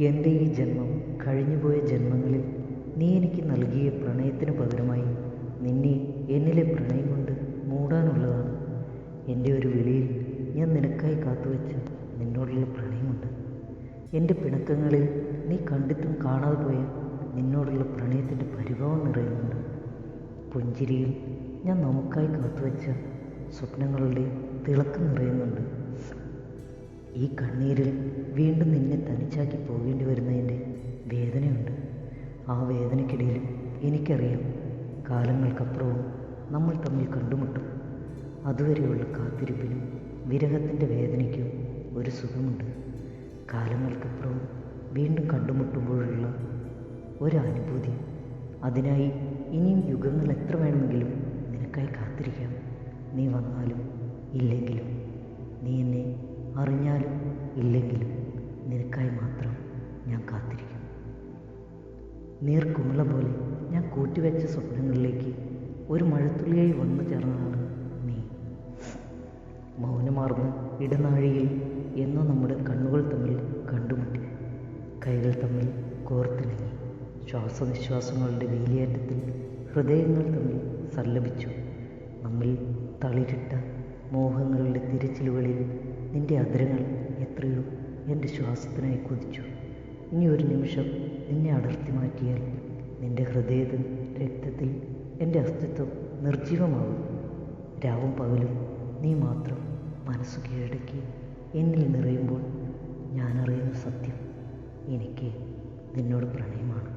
എൻ്റെ ഈ ജന്മം കഴിഞ്ഞുപോയ ജന്മങ്ങളിൽ നീ എനിക്ക് നൽകിയ പ്രണയത്തിന് പകരമായി നിന്നെ എന്നിലെ പ്രണയം കൊണ്ട് മൂടാനുള്ളതാണ്. എൻ്റെ ഒരു വിളിയിൽ ഞാൻ നിനക്കായി കാത്തുവെച്ച നിന്നോടുള്ള പ്രണയമുണ്ട്. എൻ്റെ പിണക്കങ്ങളിൽ നീ കണ്ടിട്ടും കാണാതെ പോയ നിന്നോടുള്ള പ്രണയത്തിൻ്റെ പരിഭവം നിറയുന്നുണ്ട്. പുഞ്ചിരിയിൽ ഞാൻ നമുക്കായി കാത്തുവെച്ച സ്വപ്നങ്ങളുടെ തിളക്കം നിറയുന്നുണ്ട്. ഈ കണ്ണീരിൽ വീണ്ടും നിന്നെ തനിച്ചാക്കി പോകേണ്ടി വരുന്നതിൻ്റെ വേദനയുണ്ട്. ആ വേദനയ്ക്കിടയിലും എനിക്കറിയാം, കാലങ്ങൾക്കപ്പുറവും നമ്മൾ തമ്മിൽ കണ്ടുമുട്ടും. അതുവരെയുള്ള കാത്തിരിപ്പിനും വിരഹത്തിൻ്റെ വേദനയ്ക്കും ഒരു സുഖമുണ്ട്. കാലങ്ങൾക്കപ്പുറവും വീണ്ടും കണ്ടുമുട്ടുമ്പോഴുള്ള ഒരനുഭൂതി. അതിനായി ഇനിയും യുഗങ്ങൾ എത്ര വേണമെങ്കിലും നിനക്കായി കാത്തിരിക്കാം. നീ വന്നാലും ഇല്ലെങ്കിലും, നീ എന്നെ അറിഞ്ഞാലും ഇല്ലെങ്കിലും നിനക്കായി മാത്രം ഞാൻ കാത്തിരിക്കും. നീർക്കുമിള പോലെ ഞാൻ കൂട്ടിവെച്ച സ്വപ്നങ്ങളിലേക്ക് ഒരു മഴത്തുള്ളിയായി വന്നു ചേർന്നതാണ് നീ. മൗനമാർന്ന ഇടനാഴിയിൽ എന്നോ നമ്മുടെ കണ്ണുകൾ തമ്മിൽ കണ്ടുമുട്ടി, കൈകൾ തമ്മിൽ കോർത്തിണങ്ങി. ശ്വാസനിശ്വാസങ്ങളുടെ വേലിയേറ്റത്തിൽ ഹൃദയങ്ങൾ തമ്മിൽ സല്ലപിച്ചു. നമ്മിൽ തളിരിട്ട മോഹങ്ങളുടെ തിരച്ചിലുകളിൽ നിന്റെ അധരങ്ങൾ എത്രയോ എൻ്റെ ശ്വാസത്തിനായി കൊതിച്ചു. ഇനി ഒരു നിമിഷം നിന്നെ അടർത്തി മാറ്റിയാൽ നിന്റെ ഹൃദയത്തിൽ രക്തത്തിൽ എൻ്റെ അസ്തിത്വം നിർജീവമാകും. രാവും പകലും നീ മാത്രം മനസ്സു കീഴടക്കി എന്നിൽ നിറയുമ്പോൾ ഞാനറിയുന്ന സത്യം, എനിക്ക് നിന്നോട് പ്രണയമാണ്.